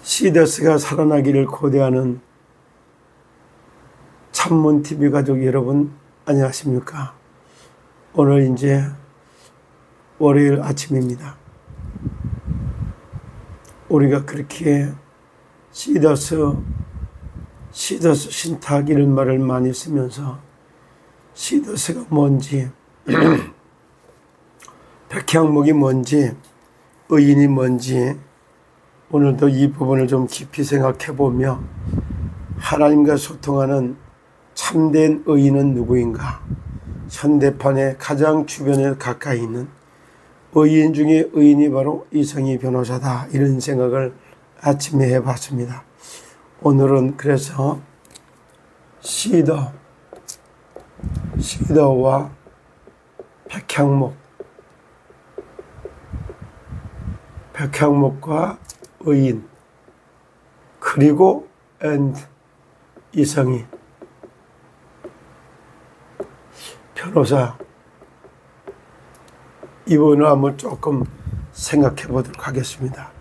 시더스가 살아나기를 고대하는 찬문TV 가족 여러분 안녕하십니까? 오늘 이제 월요일 아침입니다. 우리가 그렇게 시더스 신탁 이런 말을 많이 쓰면서 시더스가 뭔지 백향목이 뭔지 의인이 뭔지 오늘도 이 부분을 좀 깊이 생각해 보며 하나님과 소통하는 참된 의인은 누구인가? 현대판에 가장 주변에 가까이 있는 의인 중에 의인이 바로 이성희 변호사다, 이런 생각을 아침에 해봤습니다. 오늘은 그래서 시더와 백향목과 의인, 그리고 이성희 변호사, 이번을 한번 조금 생각해 보도록 하겠습니다.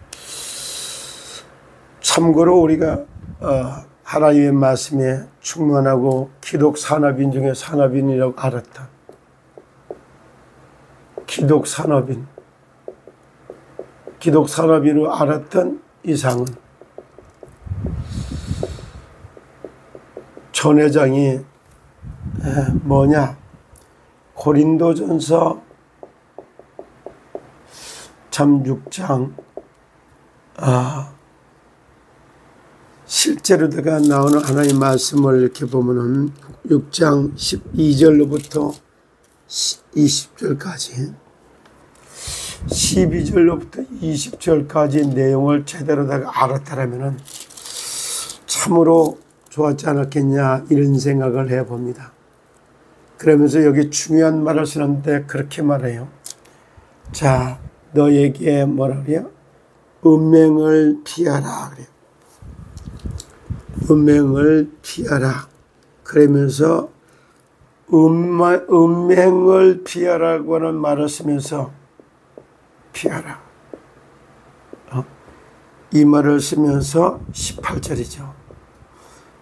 참고로 우리가 하나님의 말씀에 충만하고 기독 산업인 중에 산업인이라고 알았던 기독 산업인으로 알았던 이상은 전 회장이 뭐냐, 고린도전서 참 6장 실제로다가 나오는 하나님의 말씀을 이렇게 보면은 6장 12절로부터 20절까지 12절로부터 20절까지 내용을 제대로다가 알았다라면은 참으로 좋았지 않았겠냐, 이런 생각을 해봅니다. 그러면서 여기 중요한 말을 쓰는데 그렇게 말해요. 자, 너에게 뭐라 그래요? 음행을 피하라 그래요. 음행을 피하라. 그러면서 음행을 피하라고 하는 말을 쓰면서 피하라. 이 말을 쓰면서 18절이죠.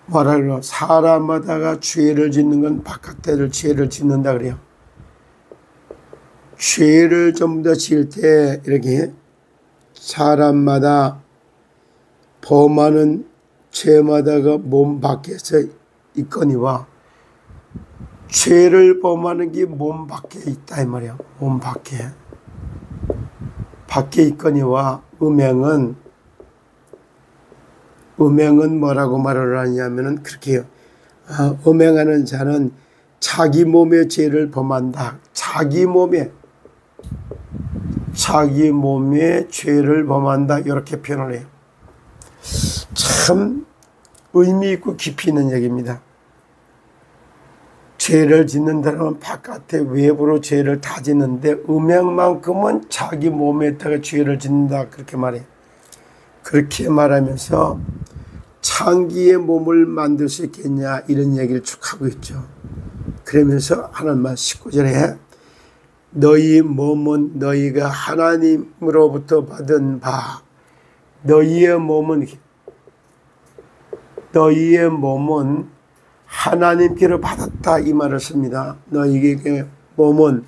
뭐라고? 사람마다가 죄를 짓는 건 바깥에를 죄를 짓는다 그래요. 죄를 좀 더 지을 때 이렇게 사람마다 범하는 죄마다가 몸 밖에서 있거니와 죄를 범하는 게 몸 밖에 있다 이 말이에요. 몸 밖에 있거니와 음행은 뭐라고 말을 하냐면은 그렇게 해요. 음행하는 자는 자기 몸의 죄를 범한다. 자기 몸의 죄를 범한다, 이렇게 표현을 해요. 참 의미 있고 깊이 있는 얘기입니다. 죄를 짓는다면 바깥에 외부로 죄를 다 짓는데 음행만큼은 자기 몸에다가 죄를 짓는다, 그렇게 말해요. 그렇게 말하면서 창기의 몸을 만들 수 있겠냐, 이런 얘기를 쭉 하고 있죠. 그러면서 하나님만 19절에 너희 몸은 너희가 하나님으로부터 받은 바, 너희의 몸은 하나님께로 받았다, 이 말을 씁니다. 너희의 몸은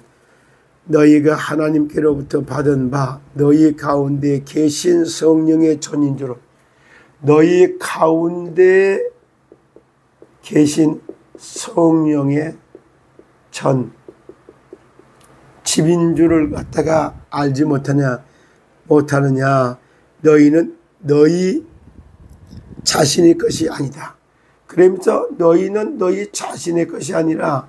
너희가 하나님께로부터 받은 바, 너희 가운데 계신 성령의 전인 줄, 너희 가운데 계신 성령의 집인 줄을 갖다가 알지 못하느냐. 너희는 너희 자신의 것이 아니다. 그러면서 너희는 너희 자신의 것이 아니라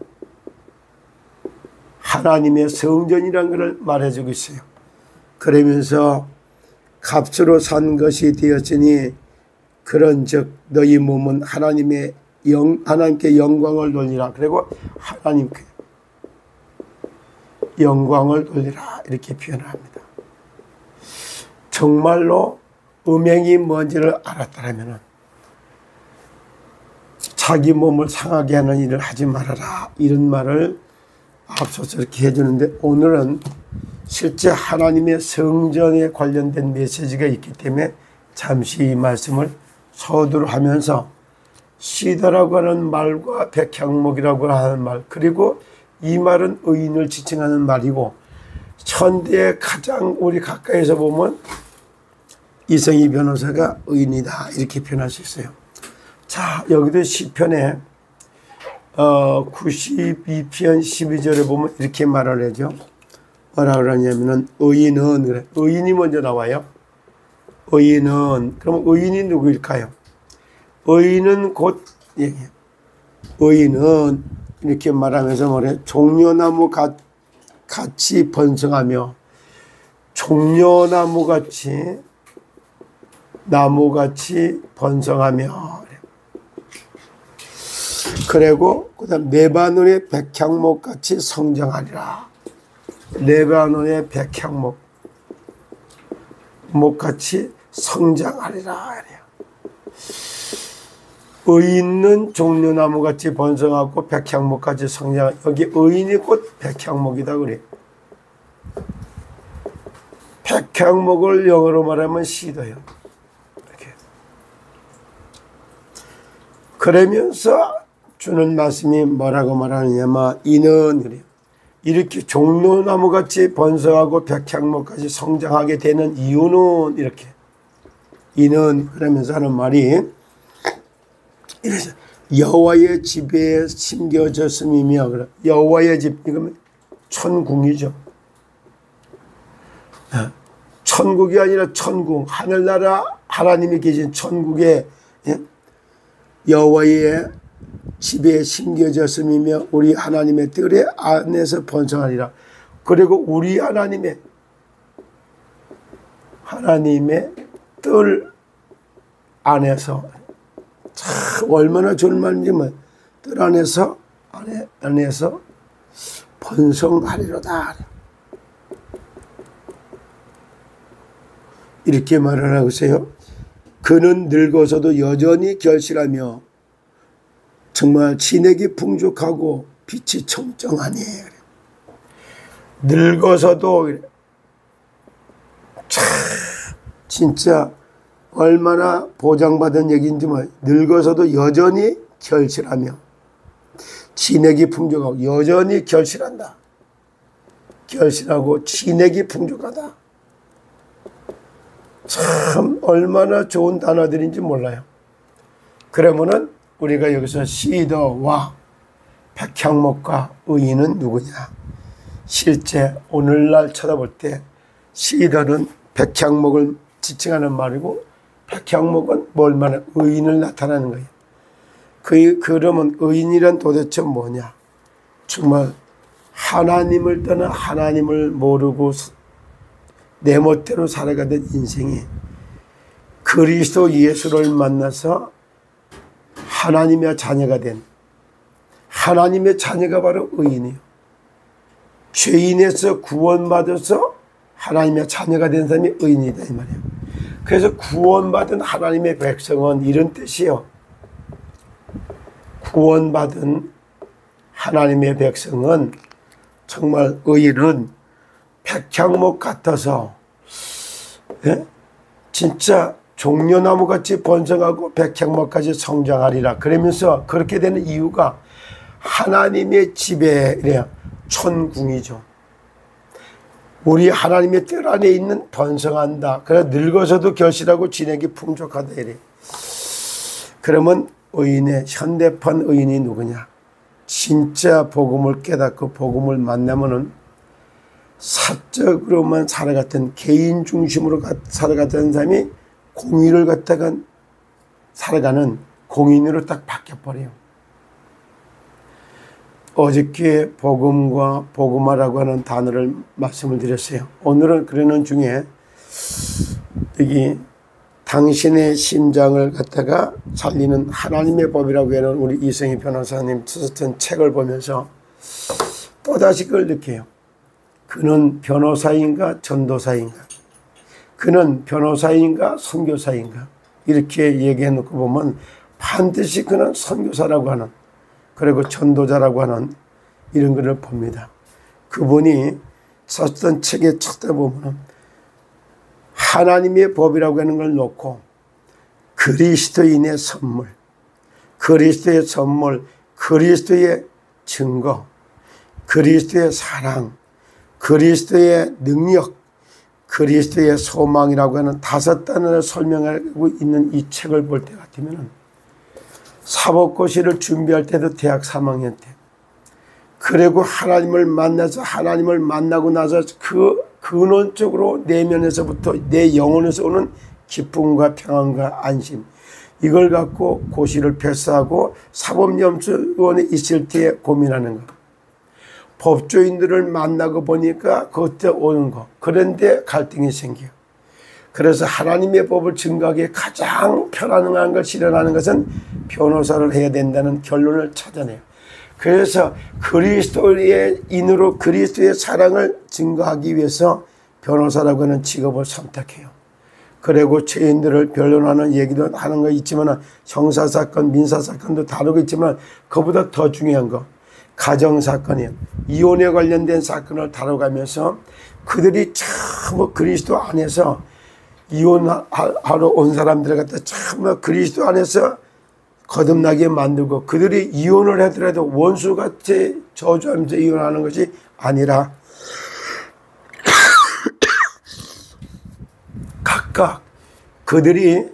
하나님의 성전이라는 것을 말해주고 있어요. 그러면서 값으로 산 것이 되었으니 그런즉 너희 몸은 하나님께 영광을 돌리라. 그리고 하나님께 영광을 돌리라, 이렇게 표현합니다. 정말로 음행이 뭔지를 알았다면 자기 몸을 상하게 하는 일을 하지 말아라, 이런 말을 앞서서 이렇게 해주는데, 오늘은 실제 하나님의 성전에 관련된 메시지가 있기 때문에 잠시 이 말씀을 서두로 하면서 시더라고 하는 말과 백향목이라고 하는 말, 그리고 이 말은 의인을 지칭하는 말이고, 현대에 가장 우리 가까이서 보면 이성희 변호사가 의인이다 이렇게 표현할 수 있어요. 자, 여기도 시편에 92편 12절에 보면 이렇게 말을 하죠. 뭐라 그러냐면은 의인은, 그래. 의인이 먼저 나와요. 의인은, 그럼 의인이 누구일까요? 의인은 곧, 의인은 이렇게 말하면서 뭐래? 종려나무 같이 번성하며, 종려나무같이, 나무같이 번성하며, 그리고 그다음 레바논의 백향목같이 성장하리라. 레바논의 백향목 목같이 성장하리라. 의인은 종려나무같이 번성하고 백향목같이 성장. 여기 의인이 곧 백향목이다 그래. 백향목을 영어로 말하면 시더요. 이렇게. 그러면서 주는 말씀이 뭐라고 말하느냐면 이는 그래요. 이렇게 종려나무같이 번성하고 백향목같이 성장하게 되는 이유는 이렇게. 이는 그러면서 하는 말이 이래서 여호와의 집에 심겨졌음이며, 여호와의 집, 이거는 천궁이죠. 천국이 아니라 천궁, 하늘나라 하나님이 계신 천국에 여호와의 집에 심겨졌음이며 우리 하나님의 뜰에 안에서 번성하리라. 그리고 우리 하나님의 뜰 안에서, 참 얼마나 좋은 말인지, 뜰 안에서 번성하리로다. 이렇게 말을 하고 있어요. 그는 늙어서도 여전히 결실하며 정말 진액이 풍족하고 빛이 청정하니. 늙어서도 참 진짜 얼마나 보장받은 얘기인지 늙어서도 여전히 결실하며 진액이 풍족하고, 여전히 결실한다. 결실하고 진액이 풍족하다. 참 얼마나 좋은 단어들인지 몰라요. 그러면은 우리가 여기서 시더와 백향목과 의인은 누구냐? 실제 오늘날 쳐다볼 때 시더는 백향목을 지칭하는 말이고, 백향목은 뭘 말하는, 의인을 나타내는 거예요. 그러면 의인이란 도대체 뭐냐? 정말 하나님을 떠나 하나님을 모르고 내 멋대로 살아가던 인생이 그리스도 예수를 만나서 하나님의 자녀가 된, 하나님의 자녀가 바로 의인이에요. 죄인에서 구원받아서 하나님의 자녀가 된 사람이 의인이다 이 말이에요. 그래서 구원받은 하나님의 백성은 이런 뜻이에요. 구원받은 하나님의 백성은 정말 의인은 백향목 같아서 진짜 종려나무같이 번성하고 백향목까지 성장하리라. 그러면서 그렇게 되는 이유가 하나님의 집에 이래요. 천궁이죠. 우리 하나님의 뜰 안에 있는 번성한다. 그래 늙어서도 결실하고 진액이 풍족하다 이래. 그러면 의인의 현대판 의인이 누구냐? 진짜 복음을 깨닫고 복음을 만나면은 사적으로만 살아갔던, 개인 중심으로 살아갔던 사람이 공의를 갖다가 살아가는 공인으로 딱 바뀌어버려요. 어저께 복음과 복음화라고 하는 단어를 말씀을 드렸어요. 오늘은 그러는 중에 여기 당신의 심장을 갖다가 살리는 하나님의 법이라고 하는 우리 이성희 변호사님 쓰셨던 책을 보면서 또다시 그걸 느껴요. 그는 변호사인가 전도사인가? 그는 변호사인가 선교사인가? 이렇게 얘기해 놓고 보면 반드시 그는 선교사라고 하는, 그리고 전도자라고 하는 이런 것을 봅니다. 그분이 썼던 책에 찾아보면 하나님의 법이라고 하는 걸 놓고 그리스도인의 선물, 그리스도의 선물, 그리스도의 증거, 그리스도의 사랑, 그리스도의 능력, 그리스도의 소망이라고 하는 5단어를 설명하고 있는 이 책을 볼 때 같으면 사법고시를 준비할 때도 대학 3학년 때, 그리고 하나님을 만나고 나서 그 근원적으로 내면에서부터 내 영혼에서 오는 기쁨과 평안과 안심, 이걸 갖고 고시를 패스하고 사법연수원에 있을 때 고민하는 것, 법조인들을 만나고 보니까 그때 오는 거, 그런데 갈등이 생겨요. 그래서 하나님의 법을 증거하기에 가장 편안한 걸 실현하는 것은 변호사를 해야 된다는 결론을 찾아내요. 그래서 그리스도의 인으로 그리스도의 사랑을 증거하기 위해서 변호사라고 하는 직업을 선택해요. 그리고 죄인들을 변론하는 얘기도 하는 거 있지만 형사사건, 민사사건도 다루고 있지만 그보다 더 중요한 거 가정사건이에요. 이혼에 관련된 사건을 다뤄가면서 그들이 참 그리스도 안에서 이혼하러 온 사람들을 갖다 참 그리스도 안에서 거듭나게 만들고 그들이 이혼을 하더라도 원수같이 저주하면서 이혼하는 것이 아니라 각각 그들이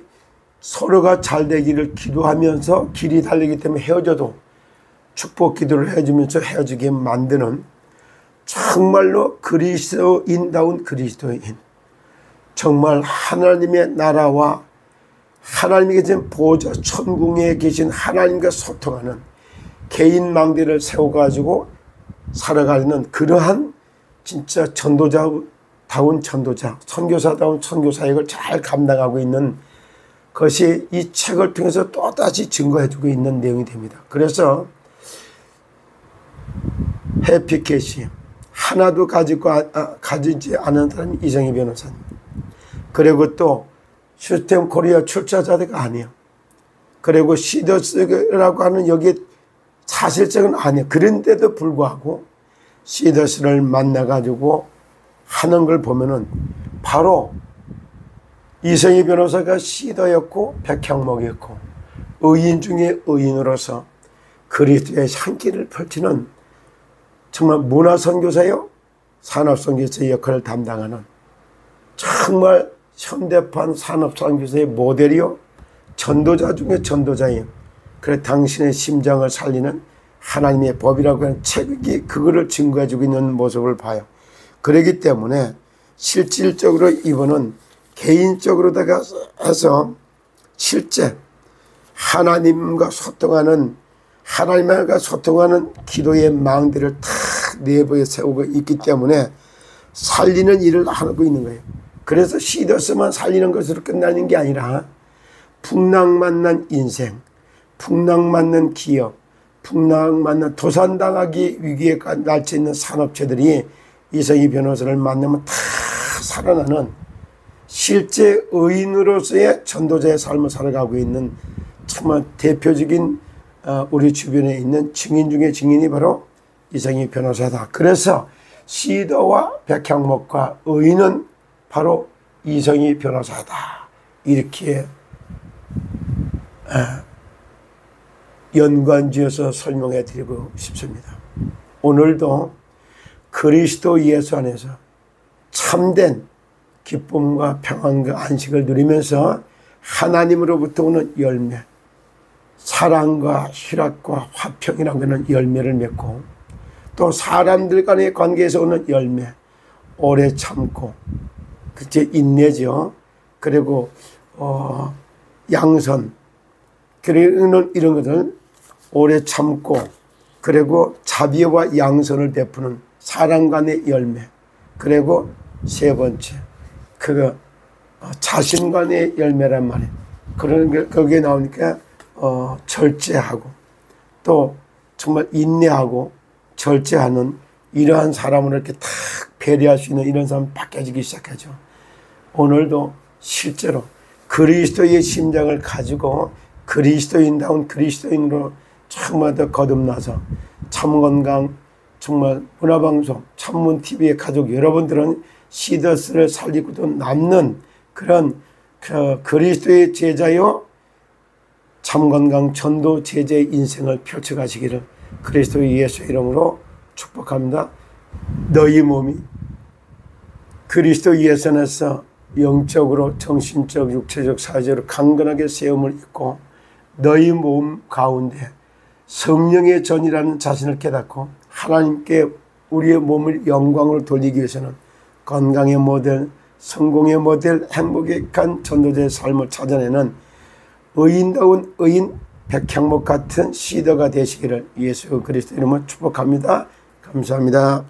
서로가 잘 되기를 기도하면서 길이 달리기 때문에 헤어져도 축복 기도를 해주면서 헤어지게 만드는 정말로 그리스도인다운 그리스도인, 정말 하나님의 나라와 하나님이 계신 보좌 천궁에 계신 하나님과 소통하는 개인 망대를 세워가지고 살아가는 그러한 진짜 전도자다운 전도자, 선교사다운 선교사역을 잘 감당하고 있는 것이 이 책을 통해서 또다시 증거해주고 있는 내용이 됩니다. 그래서 해피캣이 하나도 가지지 않은 사람이 이정희 변호사님, 그리고 또 시스템 코리아 출자자가 아니에요. 그리고 시더스라고 하는 여기 사실적은 아니에요. 그런데도 불구하고 시더스를 만나가지고 하는 걸 보면은 바로 이정희 변호사가 시더였고 백향목이었고 의인 중에 의인으로서 그리스도의 향기를 펼치는 정말 문화선교사요, 산업선교사의 역할을 담당하는 정말 현대판 산업선교사의 모델이요, 전도자 중에 전도자예요. 그래 당신의 심장을 살리는 하나님의 법이라고 하는 책이 그거를 증거해주고 있는 모습을 봐요. 그렇기 때문에 실질적으로 이분은 개인적으로다가 해서 실제 하나님과 소통하는 기도의 망대를 탁 내부에 세우고 있기 때문에 살리는 일을 하고 있는 거예요. 그래서 시더스만 살리는 것으로 끝나는 게 아니라 풍랑맞는 인생, 풍랑맞는 기업, 풍랑맞는 도산당하기 위기에 날쳐 있는 산업체들이 이정희 변호사를 만나면 다 살아나는 실제 의인으로서의 전도자의 삶을 살아가고 있는 정말 대표적인 우리 주변에 있는 증인 중에 증인이 바로 이정희 변호사다. 그래서 시더와 백향목과 의인은 바로 이정희 변호사다. 이렇게 연관지어서 설명해 드리고 싶습니다. 오늘도 그리스도 예수 안에서 참된 기쁨과 평안과 안식을 누리면서 하나님으로부터 오는 열매, 사랑과 희락과 화평이라고 하는 열매를 맺고 또 사람들 간의 관계에서 오는 열매, 오래 참고 그치 인내죠. 그리고 양선, 그리고 이런 것들 오래 참고 그리고 자비와 양선을 베푸는 사람 간의 열매, 그리고 세 번째 그거 자신 간의 열매란 말이에요. 그런 게 거기에 나오니까 절제하고 또 정말 인내하고 절제하는 이러한 사람을 이렇게 탁 배려할 수 있는 이런 사람이 바뀌어지기 시작하죠. 오늘도 실제로 그리스도의 심장을 가지고 그리스도인다운 그리스도인으로 정말 더 거듭나서 참건강, 정말 문화방송, 참문TV의 가족 여러분들은 시더스를 살리고도 남는 그런 그리스도의 제자요 참건강 전도 제자의 인생을 펼쳐가시기를 그리스도 예수 이름으로 축복합니다. 너희 몸이 그리스도 예수 안에서 영적으로 정신적 육체적 사회적으로 강건하게 세움을 입고 너희 몸 가운데 성령의 전이라는 자신을 깨닫고 하나님께 우리의 몸을 영광으로 돌리기 위해서는 건강의 모델, 성공의 모델, 행복한 전도자의 삶을 찾아내는 의인다운 의인 백향목 같은 시더가 되시기를 예수 그리스도 이름으로 축복합니다. 감사합니다.